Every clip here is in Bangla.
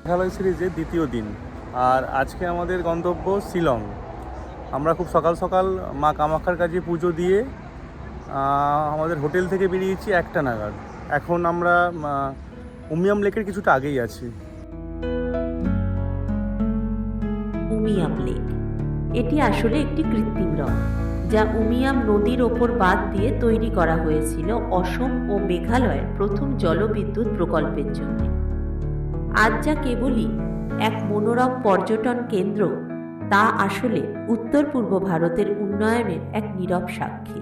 মেঘালয় সিরিজের দ্বিতীয় দিন, আর আজকে আমাদের গন্তব্য শিলং। আমরা খুব সকাল সকাল মা কামাখ্যার কাছে পুজো দিয়ে আমাদের হোটেল থেকে বেরিয়েছি 1টা নাগাদ। এখন আমরা উমিয়াম লেকের কিছুটা আগেই আছি। উমিয়াম লেক এটি আসলে একটি কৃত্রিম হ্রদ, যা উমিয়াম নদীর ওপর বাঁধ দিয়ে তৈরি করা হয়েছিল অসম ও মেঘালয়ের প্রথম জলবিদ্যুৎ প্রকল্পের জন্য। আজ যা কেবলই এক মনোরম পর্যটন কেন্দ্র, তা আসলে উত্তর পূর্ব ভারতের উন্নয়নের এক নীরব সাক্ষী।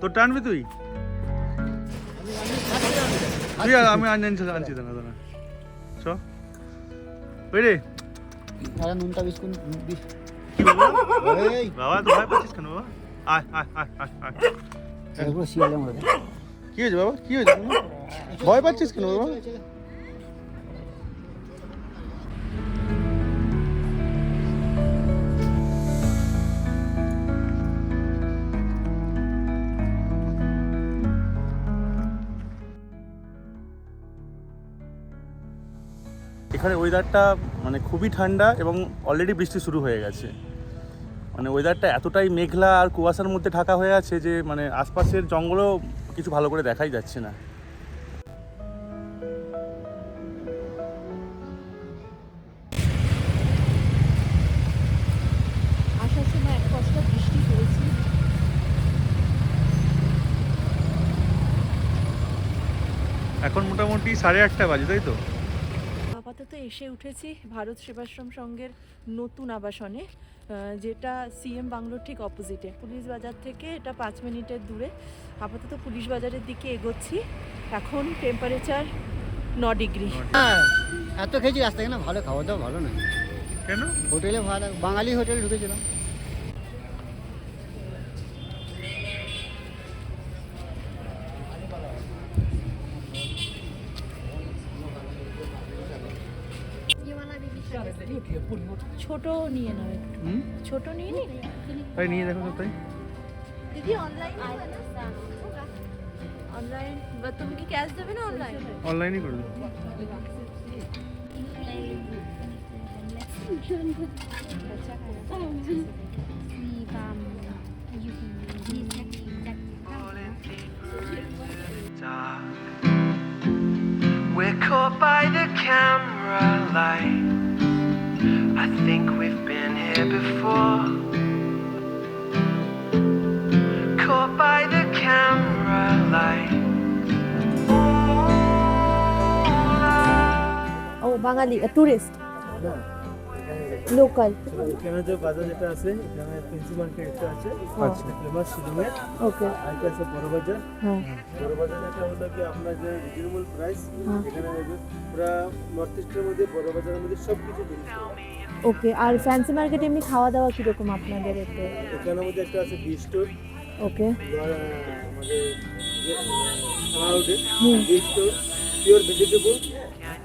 তো টানবি তুই? আমি আনছি দাঁড়া চ রে। নুনটা বিস্কুট বাবা তো ভয় পাচ্ছিস কেন বাবা? আয় আয় আয় আয় আয়। শিয়ালের মধ্যে কি হয়েছে বাবা? কি হয়েছে? ভয় পাচ্ছিস কেন বাবা? এখানে ওয়েদারটা মানে খুবই ঠান্ডা এবং অলরেডি বৃষ্টি শুরু হয়ে গেছে। মানে ওয়েদারটা এতটাই মেঘলা আর কুয়াশার মধ্যে ঢাকা হয়ে আছে যে মানে আশপাশের জঙ্গলও কিছু ভালো করে দেখাই যাচ্ছে না। আসার সময় এক কষ্ট বৃষ্টি পড়েছে। এখন মোটামুটি 8:30 বাজে, তাই তো? আপাতত এসে উঠেছি ভারত সেবাশ্রম সংঘের নতুন আবাসনে, যেটা সিএম বাংলোর ঠিক অপোজিটে। পুলিশ বাজার থেকে এটা 5 মিনিটের দূরে। আপাতত পুলিশ বাজারের দিকে এগোচ্ছি। এখন টেম্পারেচার 9 ডিগ্রি। এত খেয়েছি রাস্তা কেন? ভালো খাওয়া দাওয়া ভালো না কেন? হোটেলে ভালো, বাঙালি হোটেলে ঢুকেছিলাম। ছোট নিয়ে নাও একটু। ছোট নিয়ে নি। তাই নিয়ে দেখো তো তাই। দিদি অনলাইন অনলাইন বা তুমি কি ক্যাশ দেবে না অনলাইন? অনলাইনই করে দেবো। We're caught by the camera light. I think we've been here before. Caught by the camera light. ও বাঙালি টুরিস্ট লোকাল। এখানে যে বাজার যেটা আছে, এখানে প্রিন্সি মার্কেট একটা আছে, আচ্ছা। ফেমাস শিলংয়ের। ওকে। আর একটা আছে বড় বাজার। হ্যাঁ। বড় বাজার এটা হলো কি আপনার যে রিজনেবল প্রাইস। এখানে পুরো নর্থ ইস্টের মধ্যে বড় বাজারের মধ্যে সব কিছু জিনিস পাওয়া যায়। ওকে। আর ফ্যান্সি মার্কেটে এমনি খাওয়া দাওয়া কিরকম আপনাদের এতে? এখানের মধ্যে একটা আছে বি স্টোর। ওকে। আমাদের যে বি স্টোর পিওর ভেজিটেবল,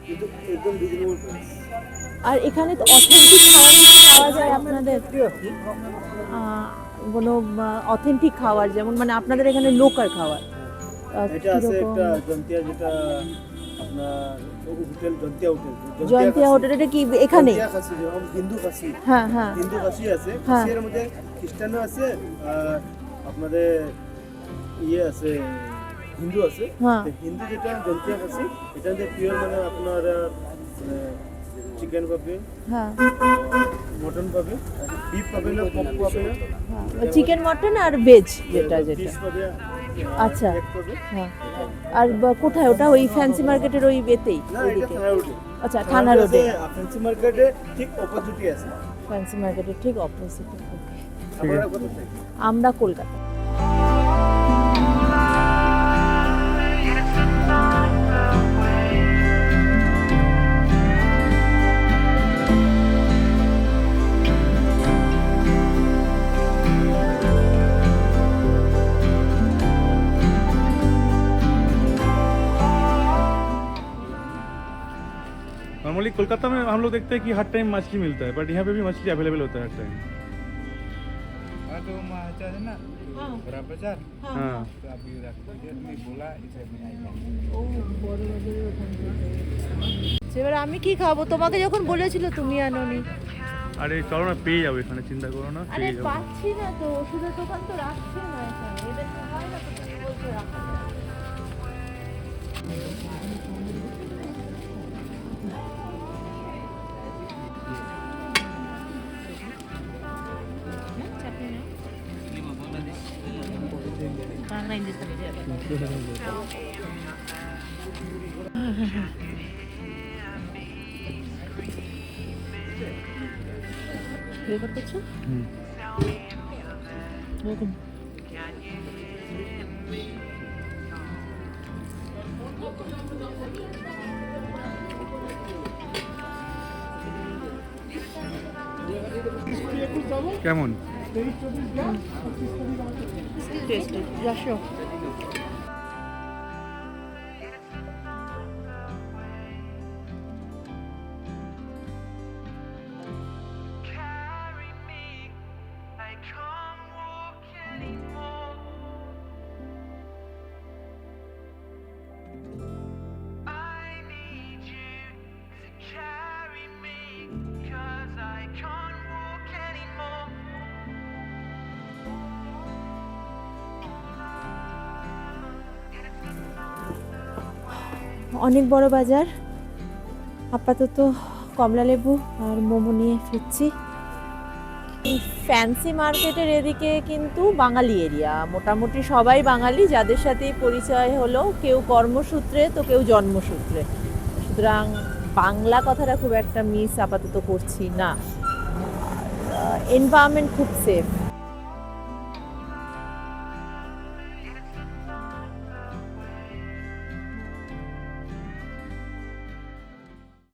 কিন্তু একদম রিজনেবল প্রাইস। আর এখানে তো অথেন্টিক খাবার পাওয়া যায় আপনাদের? কোনো অথেন্টিক খাবার যেমন মানে আপনাদের এখানে লোকাল খাবার এটা আছে একটা জন্তিয়া, যেটা আপনার হোটেল জন্তিয়া হোটেল। জয়ন্তিয়া হোটেল, এটা কি এখানে? জন্তিয়া খাসি, যেমন হিন্দু খাসি। হ্যাঁ হ্যাঁ। হিন্দু খাসি আছে, হ্যাঁ। এর মধ্যে খ্রিস্টানও আছে, আর আপনাদের ইয়ে আছে হিন্দু আছে। হ্যাঁ। তো হিন্দু যেটা জন্তিয়া খাসি, এটা যে পিওর মানে আপনার চিকেন পাবে, হ্যাঁ মটন পাবে, বিফ পাবে না, পপ পাবে না, চিকেন মটন আর ভেজ যেটা ফিশ পাবে। আচ্ছা। egg পাবে। হ্যাঁ। আর কোথায় ওটা? ওই ফ্যান্সি মার্কেটের ওই বেতেই? না, এটা থানা রোডে। আচ্ছা, থানা রোডে। ফ্যান্সি মার্কেটে ঠিক অপোজিটে আছে। ফ্যান্সি মার্কেটের ঠিক অপোজিটে। আপনারা কোথা থেকে? আমরা কলকাতা। कोलकाता में हम लोग देखते हैं कि हर टाइम मछली मिलता है, बट यहाँ पे भी मछली अवेलेबल होता है हर टाइम। तो महाचा है ना हाँ बड़ा बाजार हाँ हाँ तो अभी रखते नहीं बोला इसे में आएगा ও বড় বাজারের ওখানটা। এবার আমি কি খাবো, তোমাকে যখন বলেছিল তুমি আনোনি। আরে চলো না, পেয়ে যাবো এখানে, চিন্তা করো না, আরে পেয়ে যাবো। পাচ্ছি না তো, ওষুধের দোকান তো রাখছে না এখানে, এদের তো হয় না তো, তুমি বলছো রাখা যায়। রেকর্ড করছো? হুম। এরকম। কেমন? Tasty, যাসো। Carry me, I can't walk anymore. I need you to carry me, 'cause I can't walk anymore. অনেক বড় বাজার, আপাতত কমলালেবু আর মোমো নিয়ে ফিরছি। এই ফ্যান্সি মার্কেটের এদিকে কিন্তু বাঙালি এরিয়া, মোটামুটি সবাই বাঙালি, যাদের সাথেই পরিচয় হলো, কেউ কর্মসূত্রে তো কেউ জন্মসূত্রে, সুতরাং বাংলা কথাটা খুব একটা মিস আপাতত করছি না। এনভায়রনমেন্ট খুব সেফ।